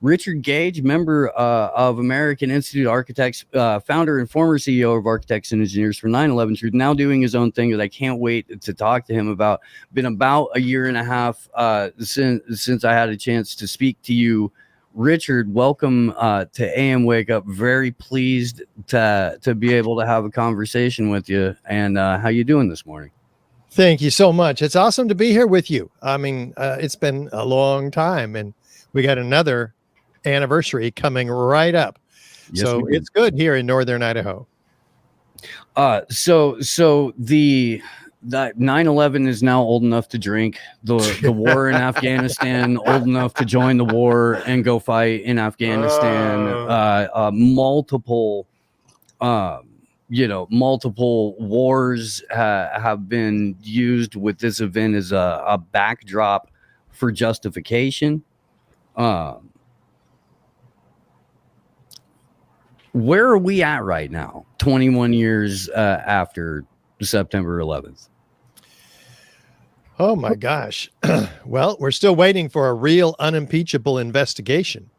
Richard Gage, member of American Institute of Architects, founder and former CEO of Architects and Engineers for 9/11 Truth, now doing his own thing that I can't wait to talk to him about. Been about a year and a half since I had a chance to speak to you. Richard, welcome to AM Wake Up. Very pleased to be able to have a conversation with you. And how you doing this morning? Thank you so much. It's awesome to be here with you. I mean, it's been a long time, and we got another anniversary coming right up. Yes, so it's good here in northern Idaho. So the 9/11 is now old enough to drink. The war in Afghanistan, old enough to join the war and go fight in Afghanistan. Multiple wars have been used with this event as a backdrop for justification. Where are we at right now, 21 years after September 11th? Oh, my gosh. Well, we're still waiting for a real unimpeachable investigation.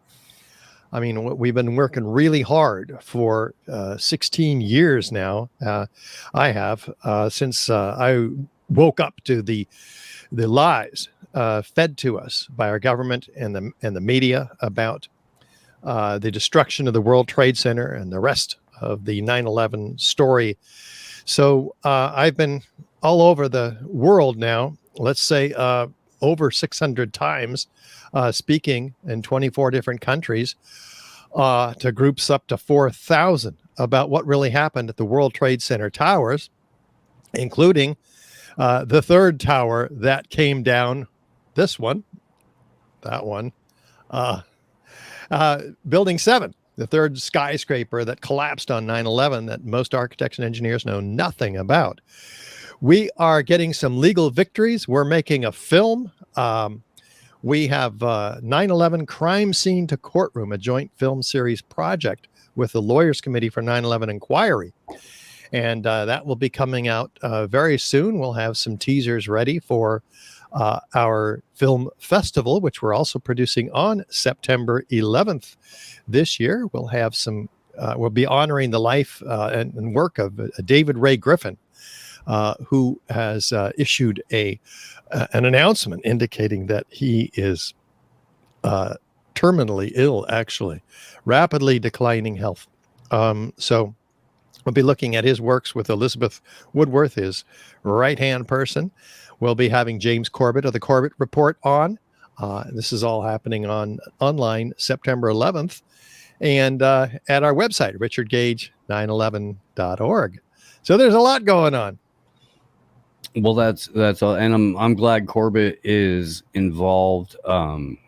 I mean, we've been working really hard for 16 years now. I have since I woke up to the lies fed to us by our government and the media about the destruction of the World Trade Center and the rest of the 9/11 story. So I've been all over the world now, let's say over 600 times, speaking in 24 different countries to groups up to 4,000 about what really happened at the World Trade Center towers, including the third tower that came down, this one, that one, Building 7, the third skyscraper that collapsed on 9/11 that most architects and engineers know nothing about. We are getting some legal victories. We're making a film. We have 9/11 Crime Scene to Courtroom, a joint film series project with the Lawyers Committee for 9/11 Inquiry. And that will be coming out very soon. We'll have some teasers ready for our film festival, which we're also producing on September 11th this year. We'll have some, we'll be honoring the life and work of David Ray Griffin, who has issued an announcement indicating that he is terminally ill, actually, rapidly declining health. So we'll be looking at his works with Elizabeth Woodworth, his right-hand person. We'll be having James Corbett of the Corbett Report on. This is all happening online September 11th. And at our website, richardgage911.org. So there's a lot going on. Well, that's all. And I'm glad Corbett is involved. So I'm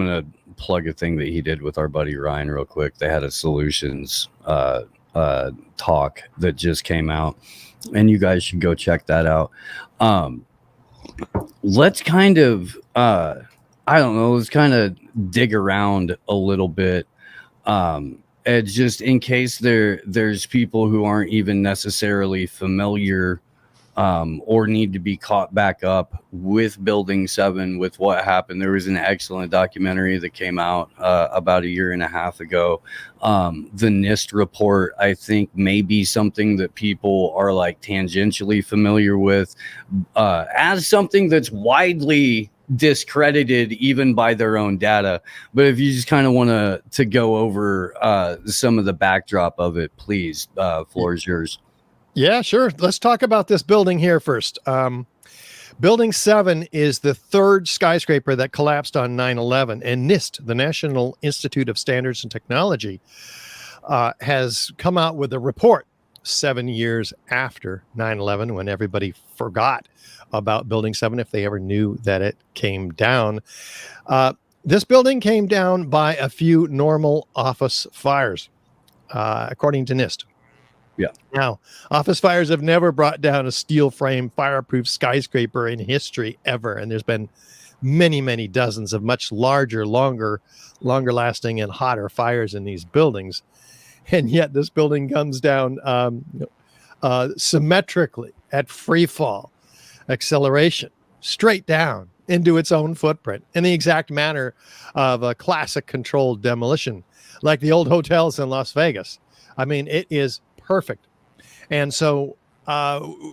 going to plug a thing that he did with our buddy Ryan real quick. They had a solutions talk that just came out, and you guys should go check that out. Let's kind of let's kind of dig around a little bit, just in case there's people who aren't even necessarily familiar or need to be caught back up with Building 7, with what happened. There was an excellent documentary that came out about a year and a half ago. The NIST report, I think, may be something that people are like tangentially familiar with as something that's widely discredited even by their own data. But if you just kind of want to go over some of the backdrop of it, please, floor is yours. Yeah, sure. Let's talk about this building here first. Building 7 is the third skyscraper that collapsed on 9/11, and NIST, the National Institute of Standards and Technology, has come out with a report 7 years after 9/11, when everybody forgot about Building 7, if they ever knew that it came down. This building came down by a few normal office fires, according to NIST. Yeah. Now, office fires have never brought down a steel frame fireproof skyscraper in history ever. And there's been many, many dozens of much larger, longer lasting and hotter fires in these buildings. And yet this building comes down symmetrically at free fall acceleration, straight down into its own footprint in the exact manner of a classic controlled demolition, like the old hotels in Las Vegas. I mean, it is perfect. And so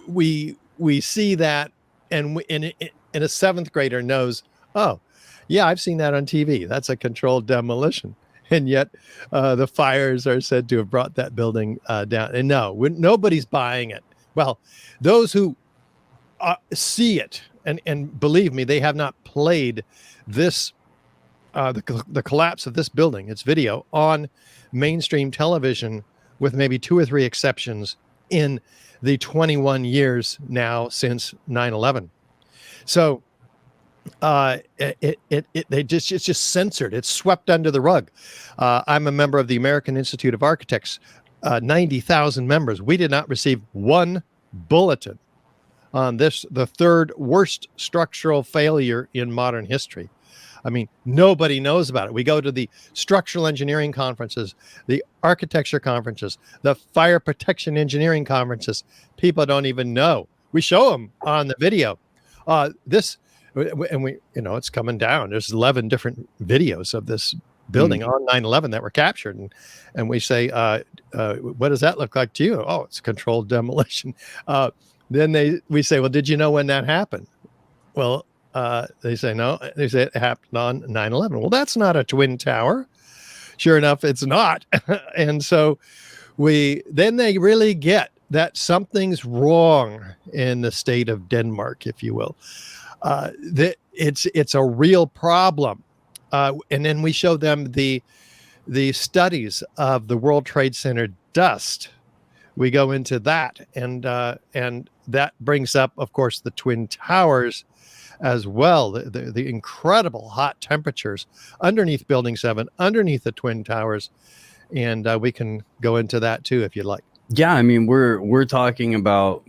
we see that, and a seventh grader knows, oh, yeah, I've seen that on TV. That's a controlled demolition. And yet the fires are said to have brought that building down. And no, nobody's buying it. Well, those who see it, and believe me, they have not played this, the collapse of this building, its video, on mainstream television, with maybe 2 or 3 exceptions in the 21 years now since 9/11. So it's just censored. It's swept under the rug. I'm a member of the American Institute of Architects, 90,000 members. We did not receive one bulletin on this, the third worst structural failure in modern history. I mean, nobody knows about it. We go to the structural engineering conferences, the architecture conferences, the fire protection engineering conferences. People don't even know. We show them on the video. And we, it's coming down. There's 11 different videos of this building on 9/11 that were captured. And we say, what does that look like to you? Oh, it's controlled demolition. Then we say, well, did you know when that happened? Well, they say no. They say it happened on 9/11. Well, that's not a twin tower. Sure enough, it's not. And so then they really get that something's wrong in the state of Denmark, if you will. That it's a real problem. And then we show them the studies of the World Trade Center dust. We go into that, and that brings up, of course, the Twin Towers as well, the incredible hot temperatures underneath Building 7, underneath the Twin Towers. And we can go into that too, if you'd like. Yeah, I mean, we're talking about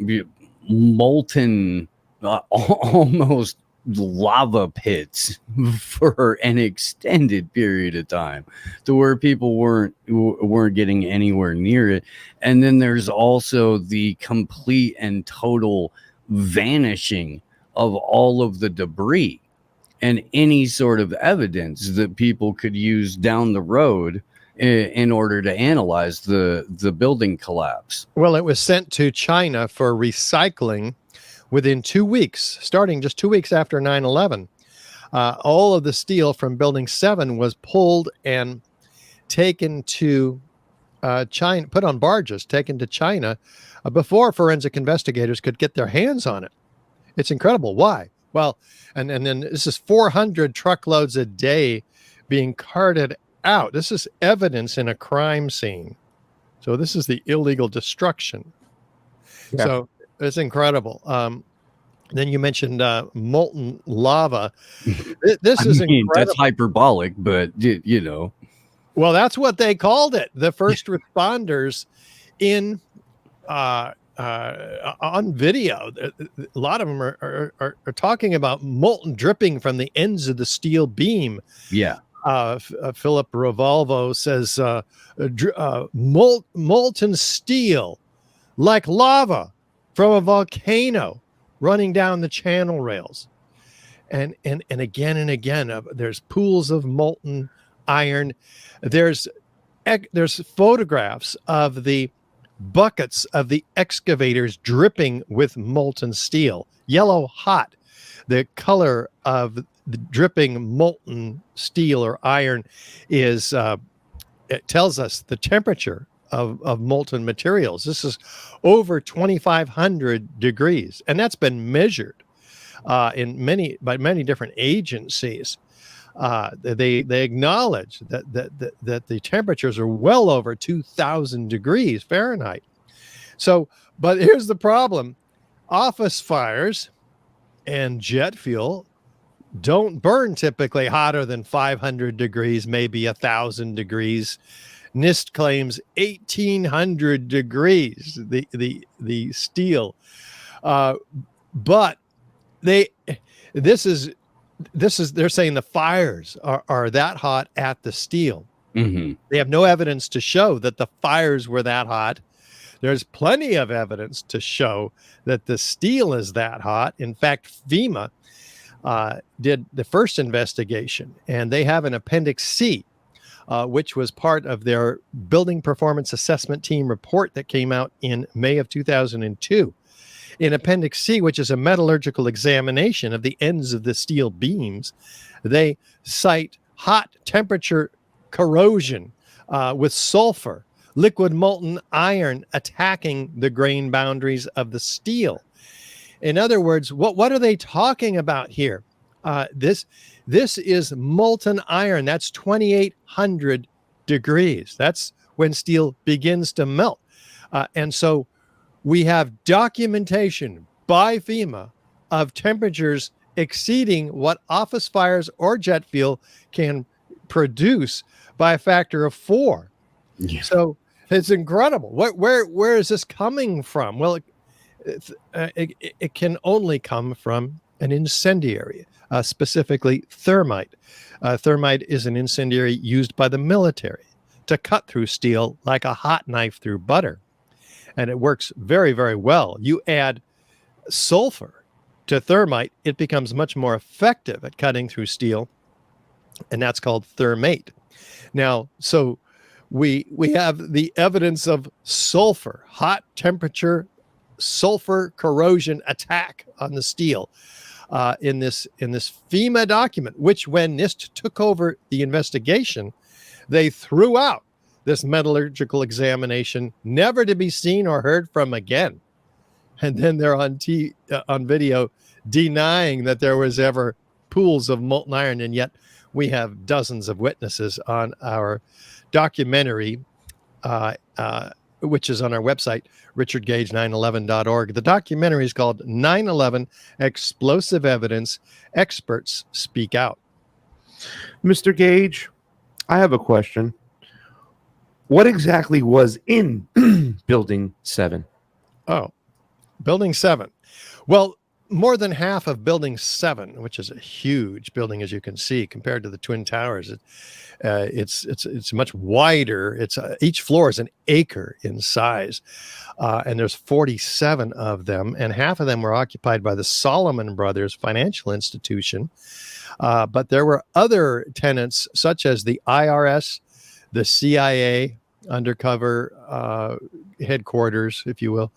molten, almost lava pits for an extended period of time, to where people weren't getting anywhere near it. And then there's also the complete and total vanishing of all of the debris and any sort of evidence that people could use down the road in order to analyze the building collapse. Well, it was sent to China for recycling within 2 weeks, starting just 2 weeks after 9/11. All of the steel from Building 7 was pulled and taken to China, put on barges, taken to China before forensic investigators could get their hands on it. It's incredible. Why? Well, and then this is 400 truckloads a day being carted out. This is evidence in a crime scene. So this is the illegal destruction. Yeah. So it's incredible. Then you mentioned molten lava. This is incredible. That's hyperbolic, but you know. Well, that's what they called it. The first responders in on video, a lot of them are talking about molten dripping from the ends of the steel beam. Yeah. Philip Revolvo says molten steel like lava from a volcano running down the channel rails. And again and again, there's pools of molten iron. There's photographs of the buckets of the excavators dripping with molten steel, yellow hot. The color of the dripping molten steel or iron is, it tells us the temperature of molten materials. This is over 2,500 degrees, and that's been measured by many different agencies. They acknowledge that the temperatures are well over 2,000 degrees Fahrenheit. So, but here's the problem: office fires and jet fuel don't burn typically hotter than 500 degrees, maybe 1,000 degrees. NIST claims 1,800 degrees, the steel. But they're saying the fires are that hot at the steel. Mm-hmm. They have no evidence to show that the fires were that hot. There's plenty of evidence to show that the steel is that hot. In fact, FEMA did the first investigation, and they have an Appendix C, which was part of their Building Performance Assessment Team report that came out in May of 2002. In Appendix C, which is a metallurgical examination of the ends of the steel beams, they cite hot temperature corrosion with sulfur, liquid molten iron attacking the grain boundaries of the steel. In other words, what are they talking about here? This is molten iron. That's 2,800 degrees. That's when steel begins to melt. And so we have documentation by FEMA of temperatures exceeding what office fires or jet fuel can produce by a factor of 4. Yeah. So it's incredible. Where is this coming from? Well, it can only come from an incendiary, specifically thermite. Thermite is an incendiary used by the military to cut through steel like a hot knife through butter. And it works very, very well. You add sulfur to thermite, it becomes much more effective at cutting through steel, and that's called thermate. Now, so we have the evidence of sulfur, hot temperature, sulfur corrosion attack on the steel in this FEMA document, which when NIST took over the investigation, they threw out this metallurgical examination, never to be seen or heard from again. And then they're on video denying that there was ever pools of molten iron, and yet we have dozens of witnesses on our documentary, which is on our website, richardgage911.org. The documentary is called 9/11 Explosive Evidence, Experts Speak Out. Mr. Gage, I have a question. What exactly was in Building 7? Oh, Building 7. Well, more than half of Building 7, which is a huge building, as you can see, compared to the Twin Towers, it's much wider. It's each floor is an acre in size, and there's 47 of them, and half of them were occupied by the Solomon Brothers financial institution. But there were other tenants, such as the IRS, the CIA undercover headquarters, if you will,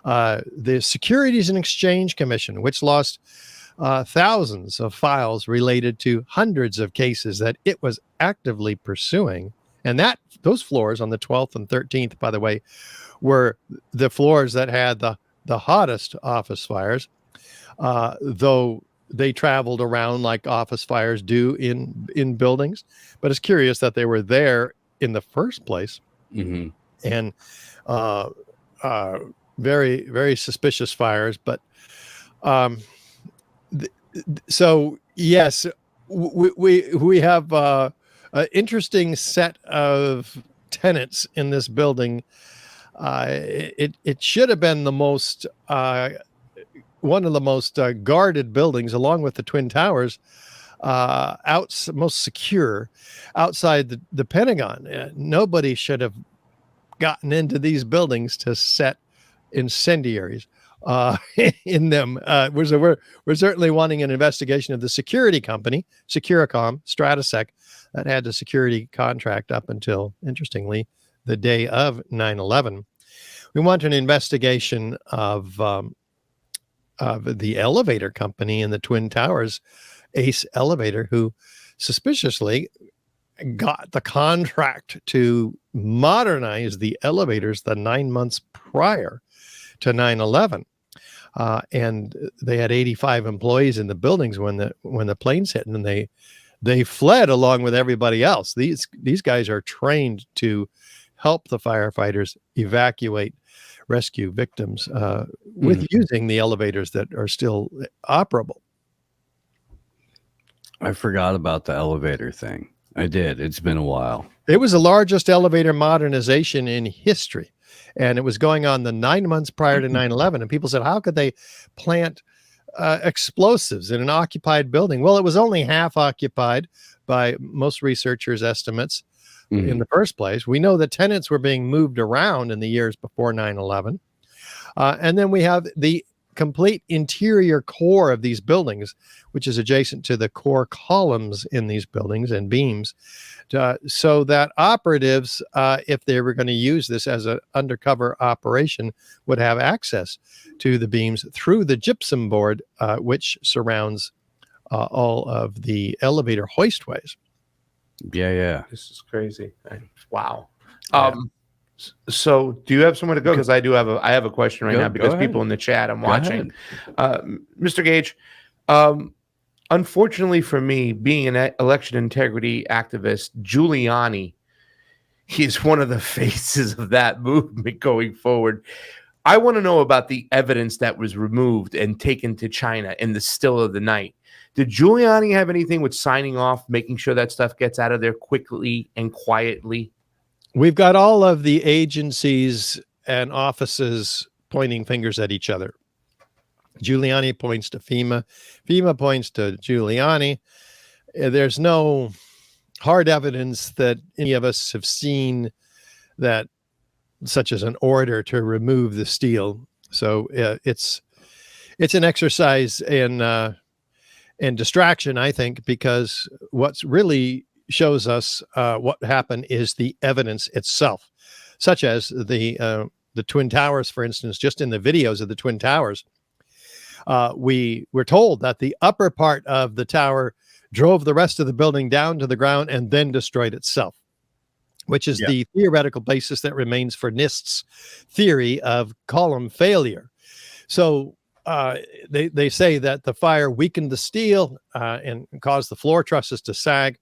the Securities and Exchange Commission, which lost thousands of files related to hundreds of cases that it was actively pursuing. And those floors on the 12th and 13th, by the way, were the floors that had the hottest office fires, though they traveled around like office fires do in buildings. But it's curious that they were there in the first place. Mm-hmm. And very, very suspicious fires. But so, yes, we have an interesting set of tenants in this building. It should have been the most one of the most guarded buildings, along with the Twin Towers, most secure outside the Pentagon. Nobody should have gotten into these buildings to set incendiaries in them. We're certainly wanting an investigation of the security company, Securicom, Stratosec, that had the security contract up until, interestingly, the day of 9/11. We want an investigation of the elevator company in the Twin Towers, Ace Elevator, who suspiciously got the contract to modernize the elevators the 9 months prior to 9/11. And they had 85 employees in the buildings when the planes hit, and they fled along with everybody else. These guys are trained to help the firefighters evacuate, rescue victims with using the elevators that are still operable. I forgot about the elevator thing. I did. It's been a while. It was the largest elevator modernization in history, and it was going on the 9 months prior to 9/11. And people said, how could they plant explosives in an occupied building? Well, it was only half occupied by most researchers' estimates in the first place. We know that tenants were being moved around in the years before 9/11. And then we have the complete interior core of these buildings, which is adjacent to the core columns in these buildings and beams, so that operatives, if they were going to use this as an undercover operation, would have access to the beams through the gypsum board, which surrounds all of the elevator hoistways. Yeah. This is crazy. Wow. Yeah. So do you have somewhere to go? Because I have a question right now, because go people ahead. in the chat I'm Go watching. ahead. Mr. Gage, unfortunately for me, being an election integrity activist, Giuliani, he's one of the faces of that movement going forward. I want to know about the evidence that was removed and taken to China in the still of the night. Did Giuliani have anything with signing off, making sure that stuff gets out of there quickly and quietly? We've got all of the agencies and offices pointing fingers at each other. Giuliani points to FEMA. FEMA points to Giuliani. There's no hard evidence that any of us have seen that, such as an order to remove the steel. So it's an exercise in distraction, I think, because what's really shows us what happened is the evidence itself, such as the Twin Towers, for instance. Just in the videos of the Twin Towers, we were told that the upper part of the tower drove the rest of the building down to the ground and then destroyed itself, which is the theoretical basis that remains for NIST's theory of column failure. So they say that the fire weakened the steel and caused the floor trusses to sag.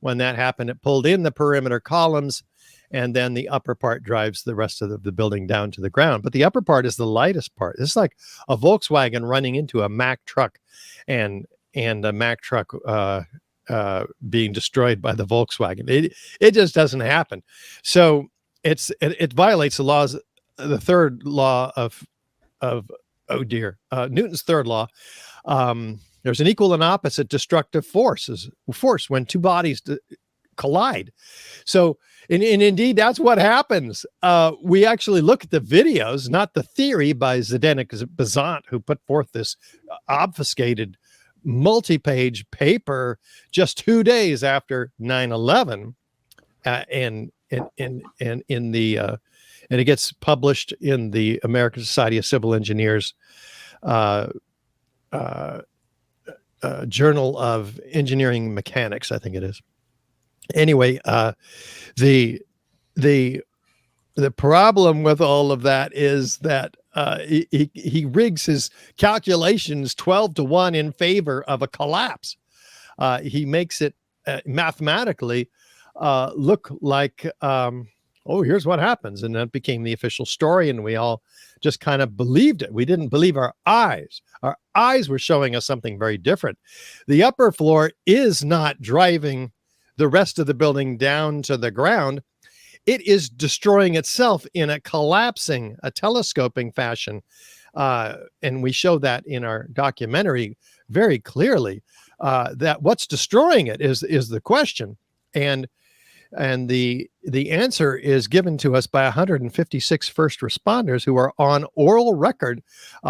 When that happened, it pulled in the perimeter columns, and then the upper part drives the rest of the building down to the ground. But the upper part is the lightest part. It's like a Volkswagen running into a Mack truck, and a Mack truck being destroyed by the Volkswagen. It just doesn't happen. So it violates the laws, the third law of Newton's third law. There's an equal and opposite destructive force when two bodies collide. So, and indeed, that's what happens. We actually look at the videos, not the theory by Zdenek Bazant, who put forth this obfuscated multi-page paper just 2 days after 9/11, and it gets published in the American Society of Civil Engineers Journal of Engineering Mechanics, I think it is. Anyway, the problem with all of that is that he rigs his calculations 12-1 in favor of a collapse. He makes it mathematically look like, here's what happens. And that became the official story, and we all just kind of believed it. We didn't believe our eyes. Our eyes were showing us something very different. The upper floor is not driving the rest of the building down to the ground. It is destroying itself in a telescoping fashion. And we show that in our documentary very clearly, that what's destroying it is the question. And the answer is given to us by 156 first responders who are on oral record,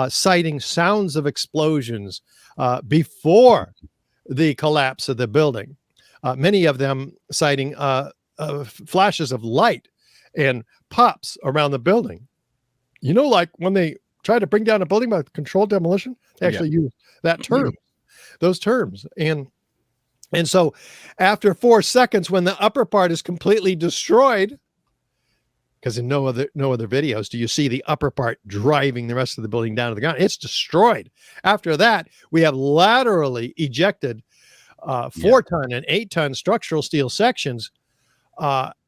citing sounds of explosions before the collapse of the building. Many of them citing flashes of light and pops around the building. You know, like when they try to bring down a building by controlled demolition, they actually use that term, those terms. And so after 4 seconds, when the upper part is completely destroyed, because in no other videos do you see the upper part driving the rest of the building down to the ground, it's destroyed. After that, we have laterally ejected 4-ton and 8-ton structural steel sections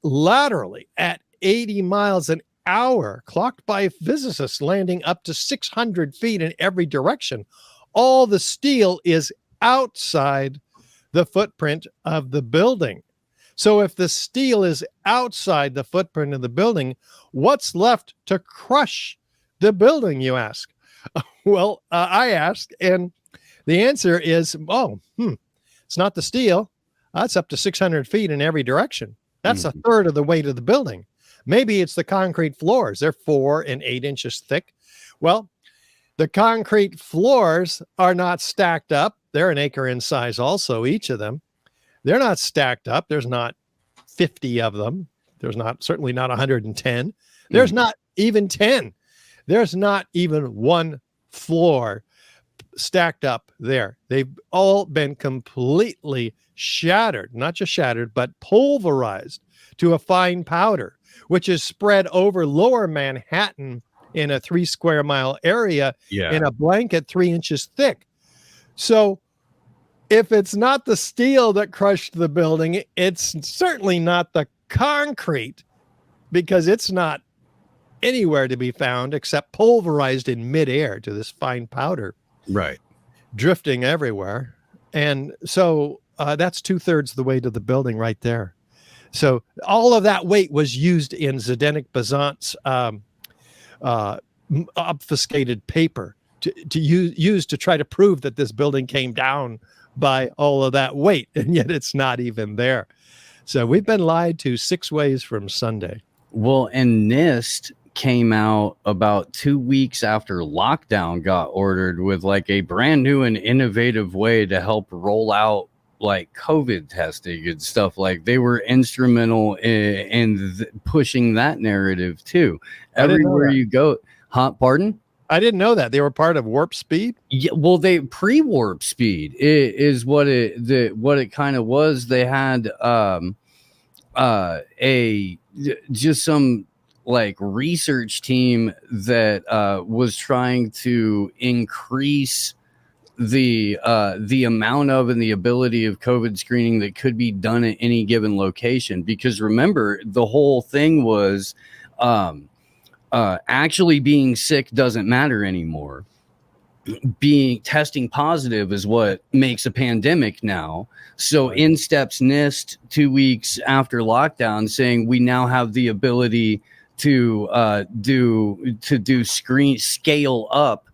laterally at 80 miles an hour, clocked by physicists, landing up to 600 feet in every direction. All the steel is outside the footprint of the building. So if the steel is outside the footprint of the building, what's left to crush the building, you ask? Well, I ask, and the answer is, it's not the steel. That's up to 600 feet in every direction. That's a third of the weight of the building. Maybe it's the concrete floors. They're 4 and 8 inches thick. Well, The concrete floors are not stacked up. They're an acre in size also, each of them. They're not stacked up. There's not 50 of them. There's certainly not 110. There's not even 10. There's not even one floor stacked up there. They've all been completely shattered, not just shattered, but pulverized to a fine powder, which is spread over lower Manhattan in a 3 square mile area in a blanket 3 inches thick. So if it's not the steel that crushed the building, it's certainly not the concrete, because it's not anywhere to be found except pulverized in midair to this fine powder. Right. Drifting everywhere. And so that's 2/3 the weight of the building right there. So all of that weight was used in Zdenek Bazant's obfuscated paper to use to try to prove that this building came down by all of that weight, and yet it's not even there. So we've been lied to 6 ways from Sunday. Well, and NIST came out about 2 weeks after lockdown got ordered with like a brand new and innovative way to help roll out like COVID testing and stuff. Like they were instrumental in pushing that narrative too. Everywhere you go. Pardon? I didn't know that they were part of Warp Speed. Yeah, well, they pre-Warp Speed is what it kind of was. They had just some like research team that was trying to increase the amount of and the ability of COVID screening that could be done at any given location. Because remember, the whole thing was actually being sick doesn't matter anymore. Testing positive is what makes a pandemic now. So in steps NIST 2 weeks after lockdown, saying we now have the ability to scale up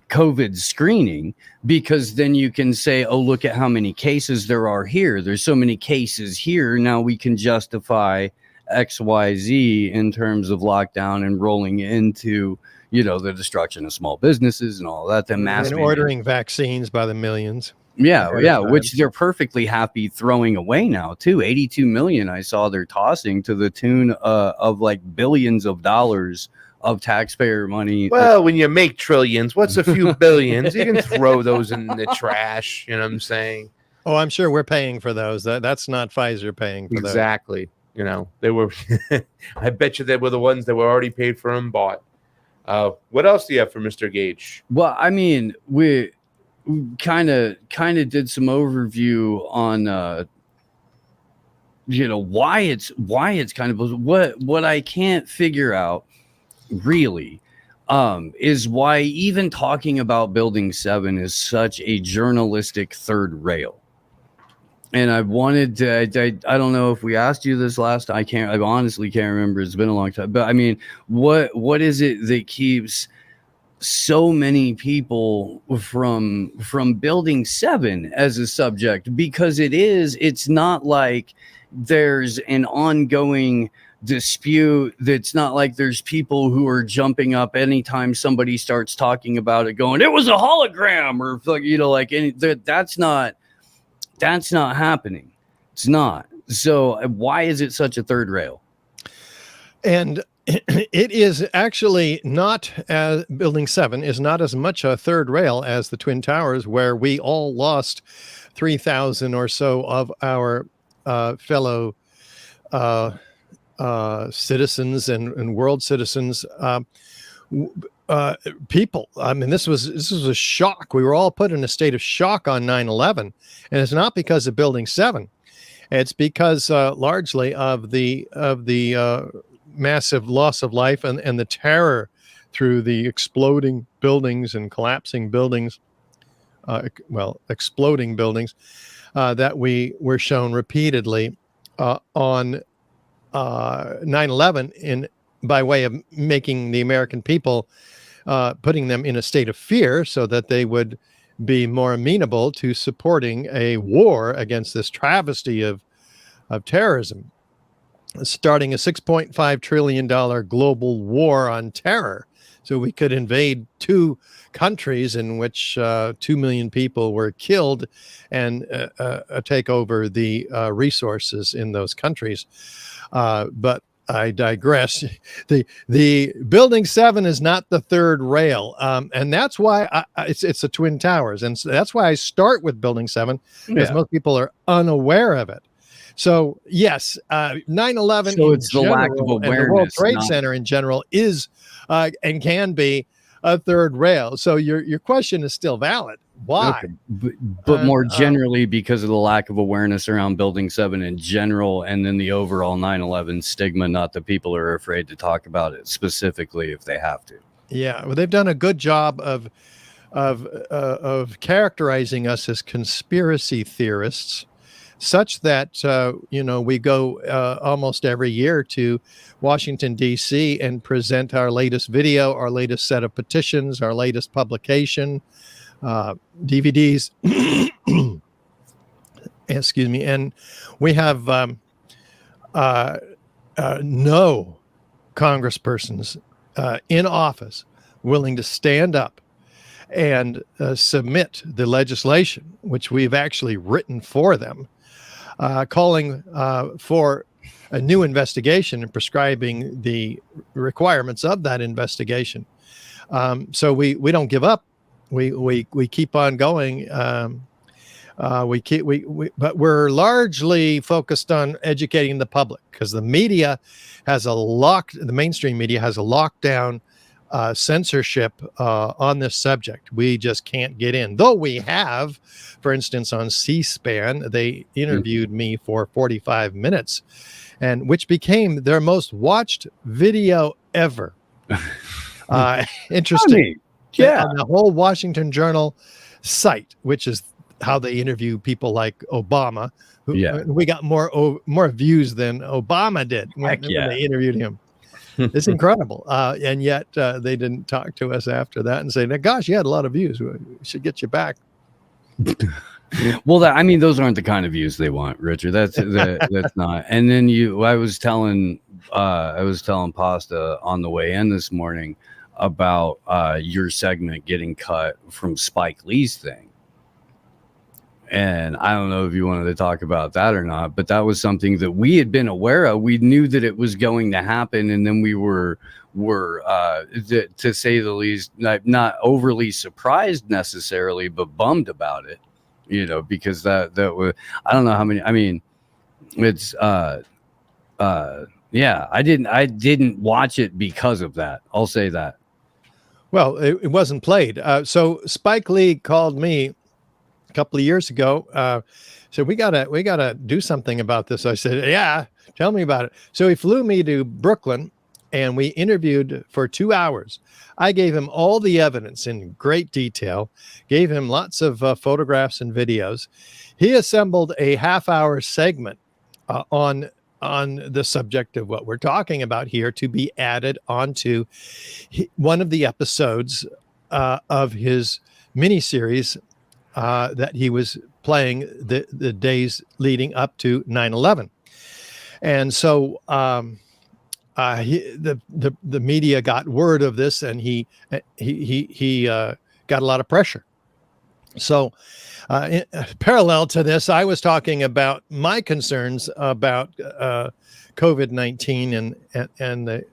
COVID screening, because then you can say, oh, look at how many cases there are here. There's so many cases here. Now we can justify XYZ in terms of lockdown and rolling into, the destruction of small businesses and all that. And ordering vaccines by the millions. Yeah, which they're perfectly happy throwing away now too. 82 million I saw they're tossing to the tune of like billions of dollars of taxpayer money. Well, when you make trillions, what's a few billions? You can throw those in the trash. You know what I'm saying? Oh, I'm sure we're paying for those. That's not Pfizer paying for those. Exactly. They were. I bet you they were the ones that were already paid for and bought. What else do you have for Mr. Gage? Well, I mean, we kind of did some overview on why it's kind of what I can't figure out really is why even talking about Building 7 is such a journalistic third rail. And I wanted to, I don't know if we asked you this last, I honestly can't remember. It's been a long time, but I mean, what is it that keeps so many people from Building 7 as a subject? Because it's not like there's an ongoing dispute. That's not like there's people who are jumping up anytime somebody starts talking about it going, it was a hologram, or that's not happening. It's not. So why is it such a third rail? And it is actually not, Building 7 is not as much a third rail as the Twin Towers, where we all lost 3,000 or so of our fellow citizens and world citizens, people. I mean, this was a shock. We were all put in a state of shock on 9/11, and it's not because of Building 7. It's because largely of the massive loss of life and the terror through the exploding buildings and collapsing buildings, exploding buildings that we were shown repeatedly on 9/11 by way of making the American people, putting them in a state of fear so that they would be more amenable to supporting a war against this travesty of terrorism. starting a $6.5 trillion global war on terror. So we could invade two countries in which 2 million people were killed and take over the resources in those countries. But I digress. The Building 7 is not the third rail, and that's why it's the Twin Towers, and so that's why I start with Building 7, because most people are unaware of it. So yes, 9/11 So in it's the lack of general and the World awareness, Trade not Center in general is and can be a third rail. So your question is still valid. Why? okay. But more generally, because of the lack of awareness around Building 7 in general, and then the overall 9/11 stigma, not that people are afraid to talk about it specifically if they have to. Yeah, well, they've done a good job of characterizing us as conspiracy theorists, such that we go almost every year to Washington, D.C. and present our latest video, our latest set of petitions, our latest publication, DVDs. Excuse me. And we have no congresspersons in office willing to stand up and submit the legislation, which we've actually written for them, calling for a new investigation and prescribing the requirements of that investigation. So we don't give up. We keep on going. But we're largely focused on educating the public, because the media has the mainstream media has a lockdown censorship on this subject. We just can't get in. Though we have, for instance, on C-SPAN, they interviewed me for 45 minutes, and which became their most watched video ever. Interesting. Yeah. On the whole Washington Journal site, which is how they interview people like Obama. We got more views than Obama did when they interviewed him. It's incredible. And yet they didn't talk to us after that and say, gosh, you had a lot of views. We should get you back. Well, those aren't the kind of views they want, Richard. That's not. And then I was telling Pasta on the way in this morning about your segment getting cut from Spike Lee's thing. And I don't know if you wanted to talk about that or not, but that was something that we had been aware of. We knew that it was going to happen, and then we were to say the least, not overly surprised necessarily, but bummed about it. Because that was, I don't know how many. I mean, it's yeah. I didn't watch it because of that. I'll say that. Well, it wasn't played. So Spike Lee called me a couple of years ago, said we gotta do something about this. I said, yeah, tell me about it. So he flew me to Brooklyn, and we interviewed for 2 hours. I gave him all the evidence in great detail, gave him lots of photographs and videos. He assembled a half-hour segment on the subject of what we're talking about here to be added onto one of the episodes of his miniseries that he was playing the days leading up to 9/11. And so the media got word of this, and he got a lot of pressure. So parallel to this, I was talking about my concerns about COVID-19 and the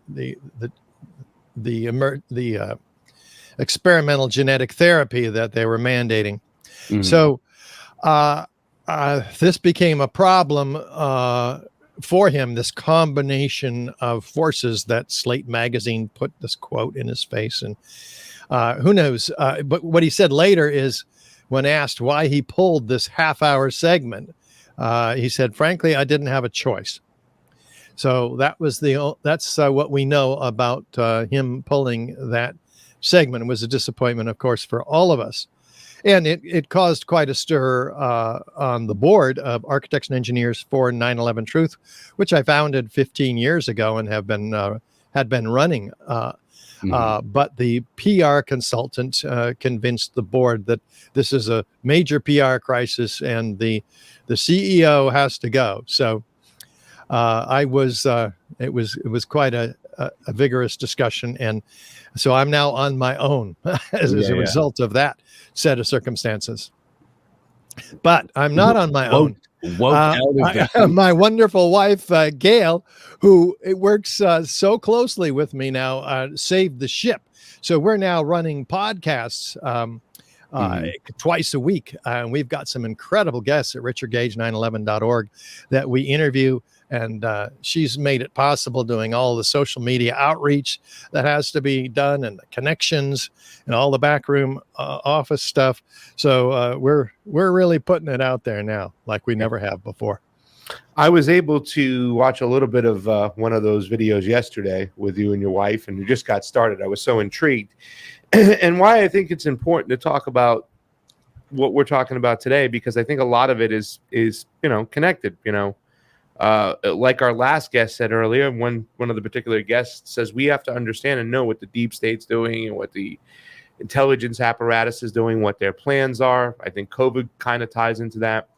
experimental genetic therapy that they were mandating. Mm-hmm. So this became a problem for him, this combination of forces that Slate magazine put this quote in his face. And who knows? But what he said later is, when asked why he pulled this half-hour segment, he said, frankly, I didn't have a choice. So that's what we know about him pulling that segment. It was a disappointment, of course, for all of us. And it caused quite a stir on the board of Architects and Engineers for 9/11 Truth, which I founded 15 years ago and had been running. But the PR consultant convinced the board that this is a major PR crisis and the CEO has to go. So it was quite a vigorous discussion, and so I'm now on my own as a result of that set of circumstances. But I'm not on my own. Out of that. My wonderful wife, Gail, who works so closely with me now, saved the ship. So we're now running podcasts twice a week. And we've got some incredible guests at richardgage911.org that we interview. And she's made it possible doing all the social media outreach that has to be done, and the connections and all the backroom office stuff. So we're really putting it out there now like we never have before. I was able to watch a little bit of one of those videos yesterday with you and your wife, and you just got started. I was so intrigued. And why I think it's important to talk about what we're talking about today, because I think a lot of it is connected, like our last guest said earlier, one of the particular guests says we have to understand and know what the deep state's doing and what the intelligence apparatus is doing, what their plans are. I think COVID kind of ties into that.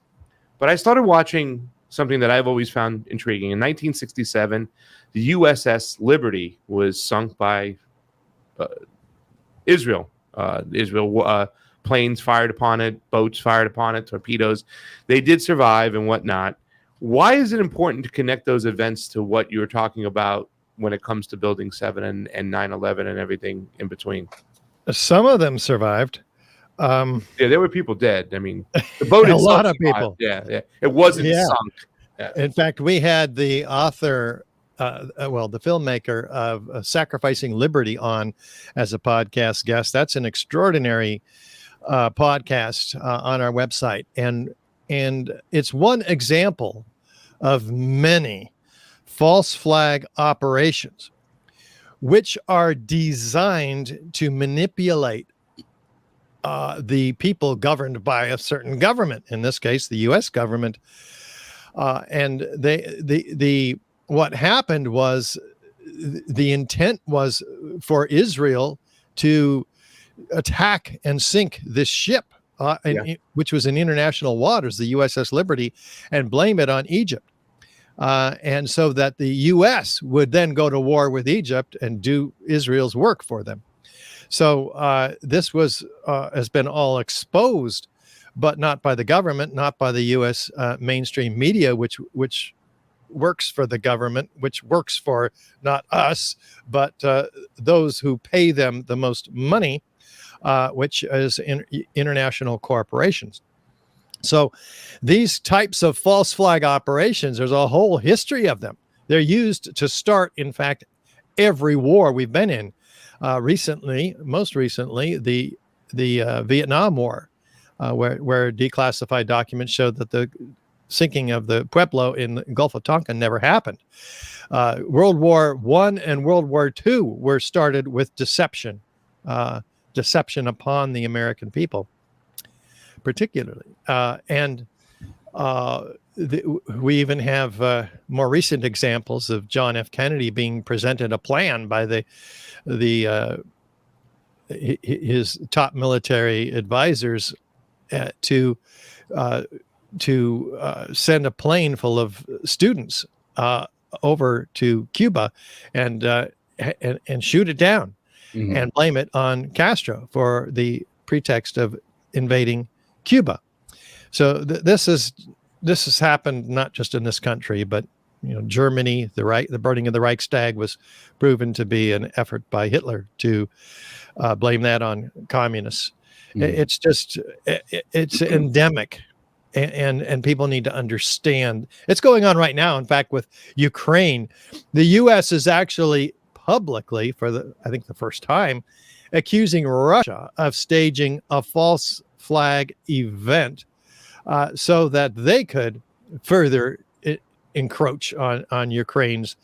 But I started watching something that I've always found intriguing. In 1967, the USS Liberty was sunk by Israel. Planes fired upon it, boats fired upon it, torpedoes. They did survive and whatnot. Why is it important to connect those events to what you were talking about when it comes to Building 7 and 9/11 and everything in between? Some of them survived. Yeah, there were people dead. I mean, the boat a itself lot of survived. people. Yeah. It wasn't sunk. Yeah. In fact, we had the author, the filmmaker of Sacrificing Liberty on as a podcast guest. That's an extraordinary podcast on our website. And it's one example of many false flag operations which are designed to manipulate the people governed by a certain government, in this case, the U.S. government. And what happened was the intent was for Israel to attack and sink this ship, which was in international waters, the USS Liberty, and blame it on Egypt. And so that the U.S. would then go to war with Egypt and do Israel's work for them. So this has been all exposed, but not by the government, not by the U.S. Mainstream media, which works for the government, which works for not us, but those who pay them the most money, which is international corporations. So these types of false flag operations, there's a whole history of them. They're used to start, in fact, every war we've been in. Most recently, the Vietnam War, where declassified documents showed that the sinking of the Pueblo in the Gulf of Tonkin never happened. World War I and World War II were started with deception upon the American people, particularly. We even have more recent examples of John F. Kennedy being presented a plan by his top military advisors to send a plane full of students over to Cuba and shoot it down, and blame it on Castro for the pretext of invading Cuba. So this has happened not just in this country, but Germany. The burning of the Reichstag was proven to be an effort by Hitler to blame that on communists. It's just it's endemic, and people need to understand it's going on right now. In fact, with Ukraine, the U.S. is actually publicly, I think the first time, accusing Russia of staging a false flag event so that they could further encroach on Ukraine's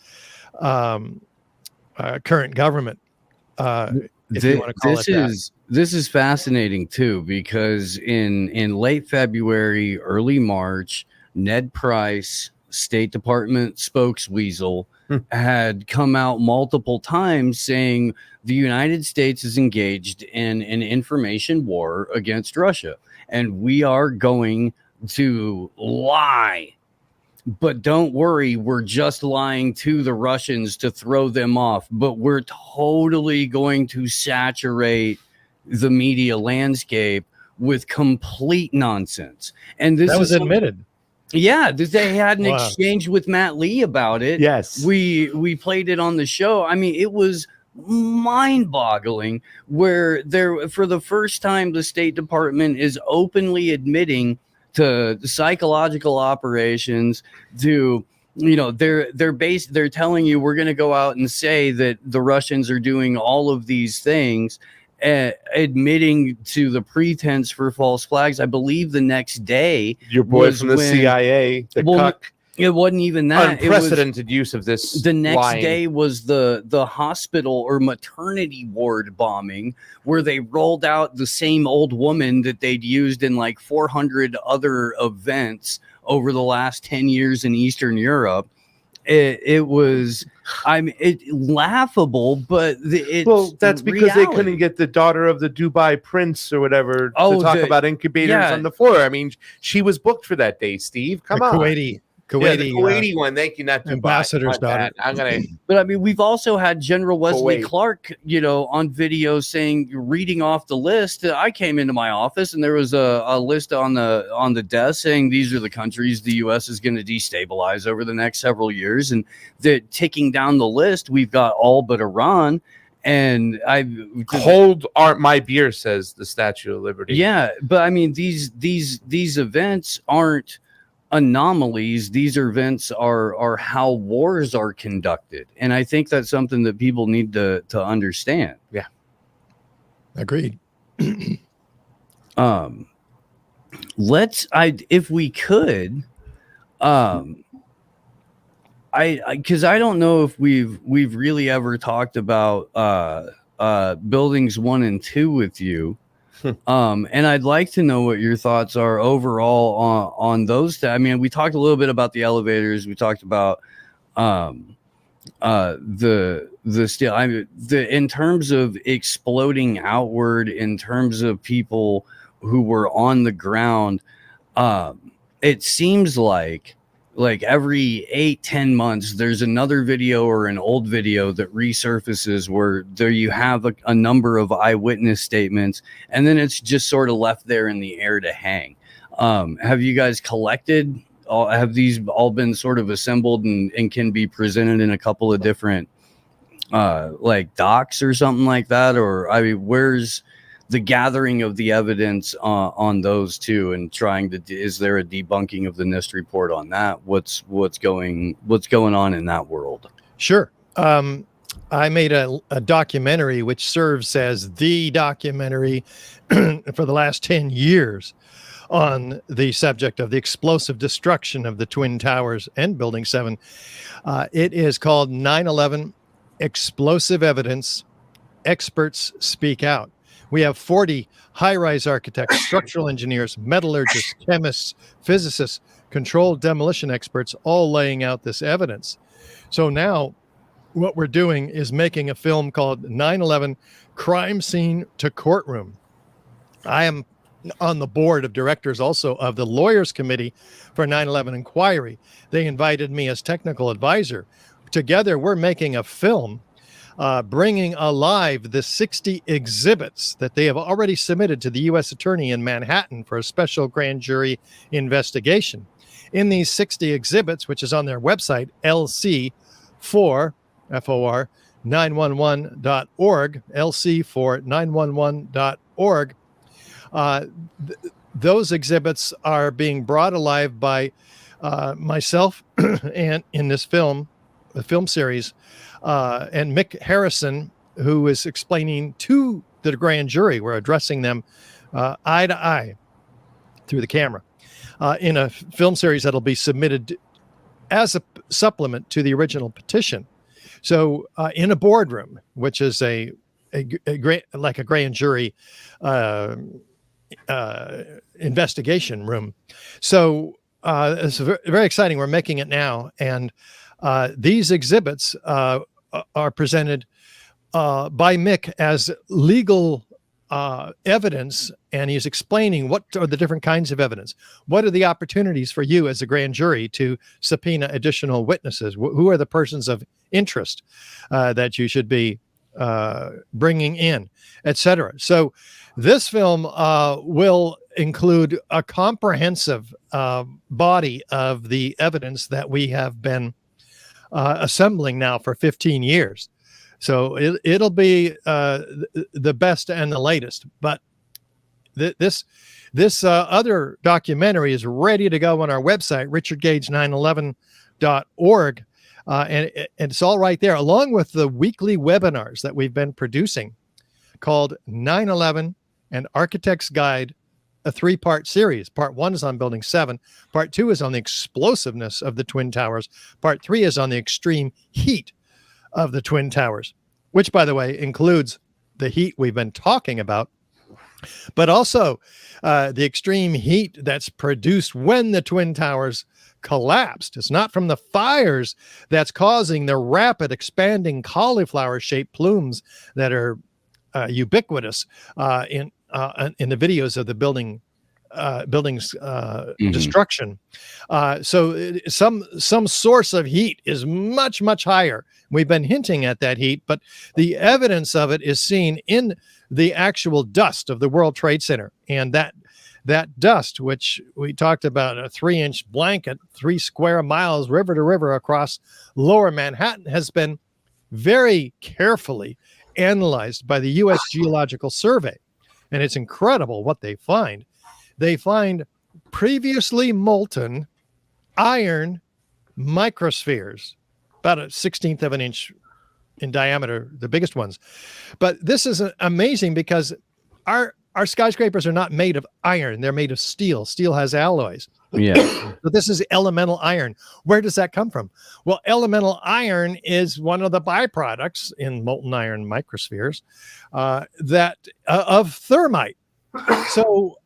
current government. This is fascinating too, because in late February, early March, Ned Price, State Department spokesweasel, had come out multiple times saying the United States is engaged in an information war against Russia, and we are going to lie But don't worry, we're just lying to the Russians to throw them off. But we're totally going to saturate the media landscape with complete nonsense. And this That was is admitted. yeah, they had an Wow. exchange with Matt Lee about it. Yes. We played it on the show. I mean, it was mind-boggling where there for the first time the State Department is openly admitting to psychological operations, to they're telling you we're going to go out and say that the Russians are doing all of these things, admitting to the pretense for false flags. I believe the next day Your boy was from the when- CIA, the well, cuck, it wasn't even that. It was unprecedented use of this. the next lying. day was the hospital or maternity ward bombing, where they rolled out the same old woman that they'd used in like 400 other events over the last 10 years in Eastern Europe. It was, laughable, but That's because they couldn't get the daughter of the Dubai prince or whatever to talk about incubators on the floor. I mean, she was booked for that day, Steve. Come The on. Kuwaiti The Kuwaiti one. Thank you. Not Dubai. ambassador's My daughter. bad. I'm gonna. But I mean, we've also had General Wesley Kuwait. Clark, on video saying, reading off the list. I came into my office and there was a list on the desk saying these are the countries the U.S. is going to destabilize over the next several years. And they're ticking down the list. We've got all but Iran. And Cold aren't my beer, says the Statue of Liberty. Yeah, but I mean, these events aren't anomalies. These events are how wars are conducted, and I think that's something that people need to understand. Yeah, Agreed. If we could, because I don't know if we've really ever talked about buildings 1 and 2 with you. And I'd like to know what your thoughts are overall on those. I mean, we talked a little bit about the elevators. We talked about the steel. I mean, in terms of exploding outward, in terms of people who were on the ground. It seems like every 8-10 months there's another video or an old video that resurfaces where there you have a number of eyewitness statements, and then it's just sort of left there in the air to hang. Have you guys collected have these all been sort of assembled and can be presented in a couple of different like docs or something like that? Or I mean, where's the gathering of the evidence on those two, and trying to, is there a debunking of the NIST report on that? What's going on in that world? Sure. I made a documentary which serves as the documentary for the last 10 years on the subject of the explosive destruction of the Twin Towers and Building 7. It is called 9/11 Explosive Evidence. Experts Speak Out. We have 40 high-rise architects, structural engineers, metallurgists, chemists, physicists, controlled demolition experts, all laying out this evidence. So now what we're doing is making a film called 9/11 Crime Scene to Courtroom. I am on the board of directors also of the Lawyers Committee for 9/11 Inquiry. They invited me as technical advisor. Together, we're making a film bringing alive the 60 exhibits that they have already submitted to the U.S. Attorney in Manhattan for a special grand jury investigation. In these 60 exhibits, which is on their website, lc4, F-O-R, 911.org, lc4911.org, those exhibits are being brought alive by myself and in this film, the film series, and Mick Harrison, who is explaining to the grand jury. We're addressing them eye to eye through the camera in a film series that'll be submitted as a supplement to the original petition. So in a boardroom, which is a great, like a grand jury investigation room. So it's very exciting. We're making it now. And these exhibits are presented by Mick as legal evidence, and he's explaining what are the different kinds of evidence. What are the opportunities for you as a grand jury to subpoena additional witnesses? Who are the persons of interest that you should be bringing in, etc. So this film will include a comprehensive body of the evidence that we have been assembling now for 15 years. So it'll be the best and the latest. But this other documentary is ready to go on our website, richardgage911.org. And it's all right there, along with the weekly webinars that we've been producing called 9/11 and Architect's Guide, a 3-part series. Part 1 is on Building 7. Part 2 is on the explosiveness of the Twin Towers. Part 3 is on the extreme heat of the Twin Towers, which, by the way, includes the heat we've been talking about, but also the extreme heat that's produced when the Twin Towers collapsed. It's not from the fires that's causing the rapid expanding cauliflower-shaped plumes that are ubiquitous in the videos of the buildings destruction. So some source of heat is much, much higher. We've been hinting at that heat, but the evidence of it is seen in the actual dust of the World Trade Center. And that dust, which we talked about, a 3-inch blanket, 3 square miles, river to river across lower Manhattan, has been very carefully analyzed by the U.S. Geological Survey. And it's incredible what they find. They find previously molten iron microspheres, about a 1/16 of an inch in diameter, the biggest ones. But this is amazing because our skyscrapers are not made of iron. They're made of steel. Steel has alloys. Yeah. But this is elemental iron. Where does that come from? Well, elemental iron is one of the byproducts in molten iron microspheres of thermite. So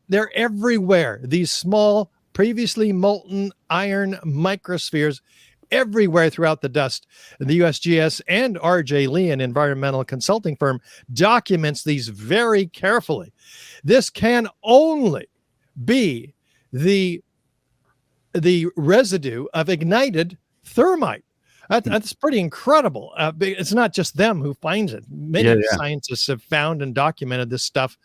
they're everywhere. These small, previously molten iron microspheres everywhere throughout the dust. The USGS and RJ Lee, an environmental consulting firm, documents these very carefully. This can only be the residue of ignited thermite. That's pretty incredible. It's not just them who finds it. Many scientists have found and documented this stuff.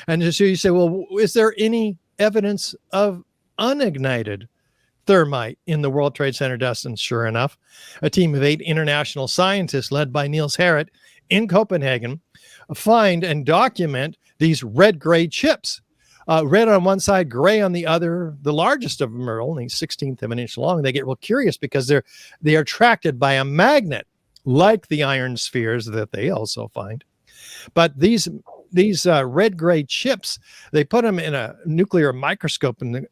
And so you say, well, is there any evidence of unignited thermite in the World Trade Center dust? And sure enough, a team of 8 international scientists led by Niels Harrit in Copenhagen find and document these red-gray chips. Red on one side, gray on the other. The largest of them are only 1/16 of an inch long. They get real curious because they are attracted by a magnet, like the iron spheres that they also find. But these red-gray chips, they put them in a nuclear microscope in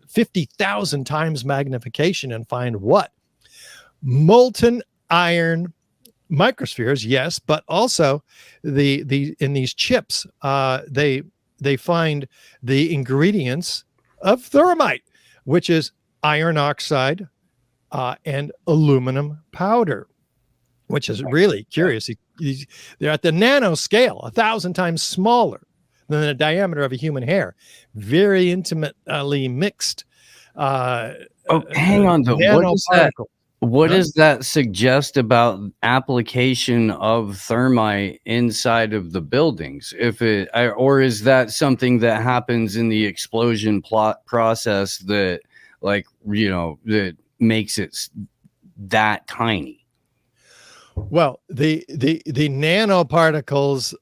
50,000 times magnification and find what? Molten iron microspheres, yes, but also in these chips, they find the ingredients of thermite, which is iron oxide and aluminum powder, which is really curious. They're at the nanoscale, 1,000 times smaller than the diameter of a human hair. Very intimately mixed. Hang on, though. What does that suggest about application of thermite inside of the buildings? Or is that something that happens in the explosion process that, that makes it that tiny? Well, the nanoparticles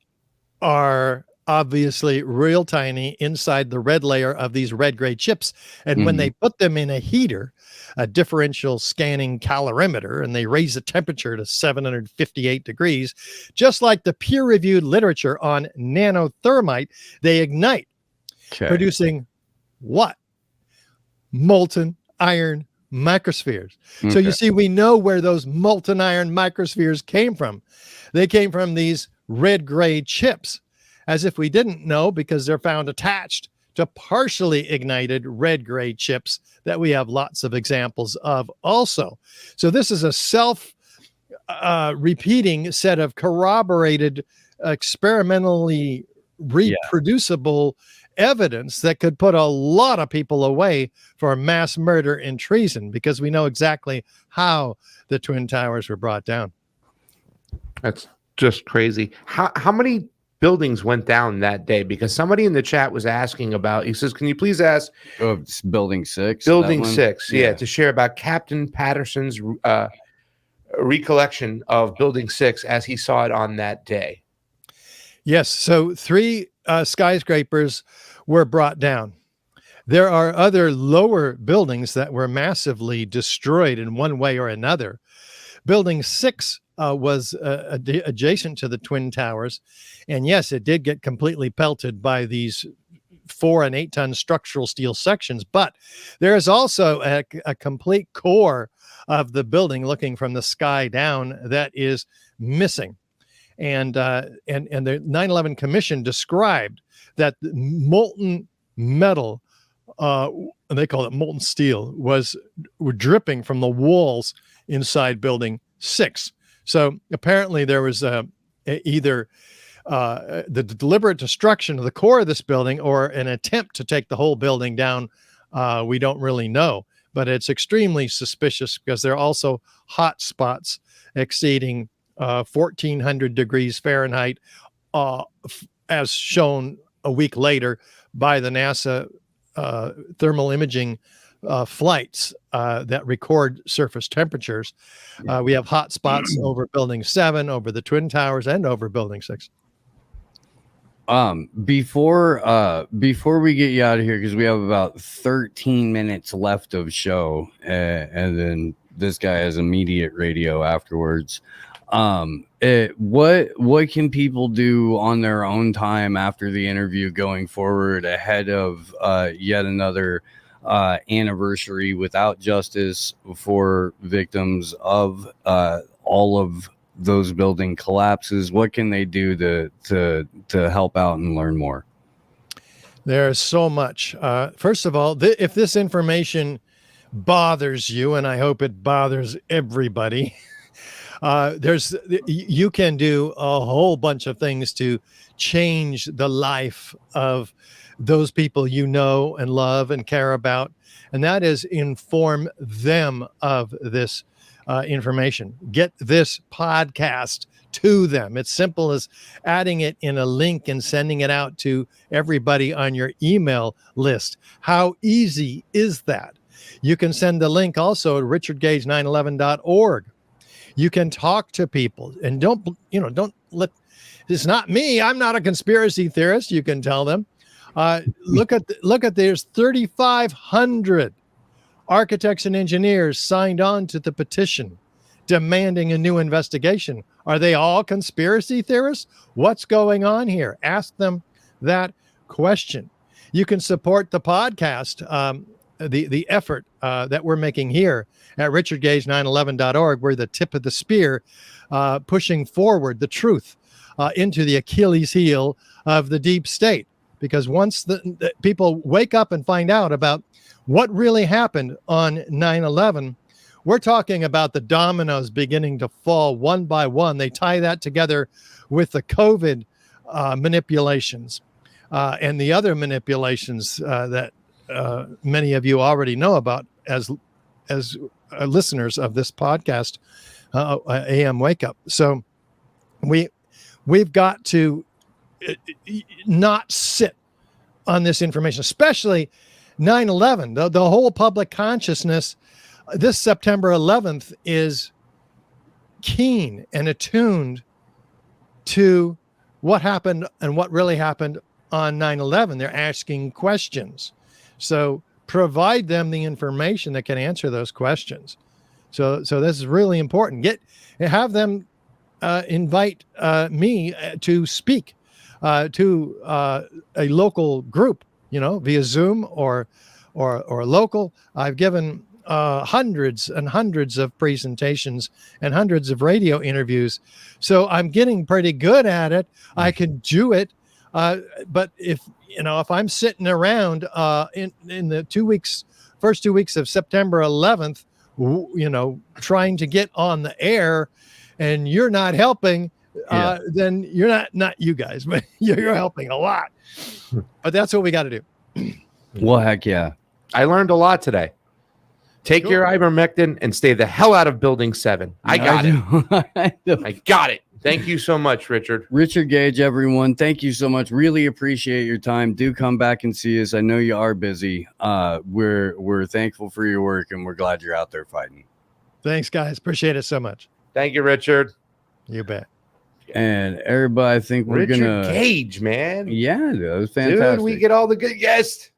are obviously real tiny inside the red layer of these red-gray chips. And when they put them in a heater, a differential scanning calorimeter, and they raise the temperature to 758 degrees, just like the peer-reviewed literature on nanothermite, they ignite, producing what? Molten iron microspheres. So you see, we know where those molten iron microspheres came from. They came from these red-gray chips, as if we didn't know, because they're found attached to partially ignited red-gray chips that we have lots of examples of also. So this is a self-repeating set of corroborated experimentally reproducible evidence that could put a lot of people away for mass murder and treason, because we know exactly how the Twin Towers were brought down. That's just crazy. How many buildings went down that day? Because somebody in the chat was asking about, he says, can you please ask It's building 6? Building 6, to share about Captain Patterson's recollection of Building 6 as he saw it on that day. Yes, so 3 skyscrapers were brought down. There are other lower buildings that were massively destroyed in one way or another. Building 6 was adjacent to the Twin Towers. And yes, it did get completely pelted by these 4 and 8 ton structural steel sections, but there is also a complete core of the building looking from the sky down that is missing. And the 9/11 Commission described that molten metal, they call it molten steel, were dripping from the walls inside Building 6. So apparently there was either the deliberate destruction of the core of this building or an attempt to take the whole building down. We don't really know, but it's extremely suspicious because there are also hot spots exceeding 1,400 degrees Fahrenheit, as shown a week later by the NASA thermal imaging flights that record surface temperatures. We have hot spots over Building 7, over the Twin Towers, and over Building 6. Before we get you out of here, because we have about 13 minutes left of show, and then this guy has immediate radio afterwards. What can people do on their own time after the interview going forward ahead of yet another anniversary without justice for victims of all of those building collapses? What can they do to help out and learn more? There's so much. First of all, if this information bothers you, and I hope it bothers everybody, you can do a whole bunch of things to change the life of those people you know and love and care about, and that is inform them of this information. Get this podcast to them. It's simple as adding it in a link and sending it out to everybody on your email list. How easy is that? You can send the link also at richardgage911.org. You can talk to people, and don't let, it's not me. I'm not a conspiracy theorist. You can tell them. Look at there's 3,500 architects and engineers signed on to the petition demanding a new investigation. Are they all conspiracy theorists? What's going on here? Ask them that question. You can support the podcast, the effort that we're making here at richardgage911.org. We're the tip of the spear, pushing forward the truth into the Achilles heel of the deep state. Because once the people wake up and find out about what really happened on 9/11, we're talking about the dominoes beginning to fall one by one. They tie that together with the COVID manipulations and the other manipulations that many of you already know about as listeners of this podcast, AM WakeUp. So we've got to not sit on this information, especially 9/11. The whole public consciousness this September 11th is keen and attuned to what happened and what really happened on 9/11. They're asking questions. So provide them the information that can answer those questions. So this is really important. Have them invite me to speak to a local group, via Zoom or local. I've given hundreds and hundreds of presentations and hundreds of radio interviews, so I'm getting pretty good at it. I can do it, but if I'm sitting around in the first 2 weeks of September 11th, trying to get on the air, and you're not helping, then you're not you guys, but you're helping a lot. But that's what we got to do. Well, heck yeah. I learned a lot today. Take Cool. your ivermectin and stay the hell out of Building 7. I got it. I got it. Thank you so much, Richard. Richard Gage, everyone. Thank you so much. Really appreciate your time. Do come back and see us. I know you are busy. We're thankful for your work, and we're glad you're out there fighting. Thanks, guys. Appreciate it so much. Thank you, Richard. You bet. And everybody, I think we're Richard gonna Gage, man. Yeah, that was fantastic. Dude, we get all the good. Yes.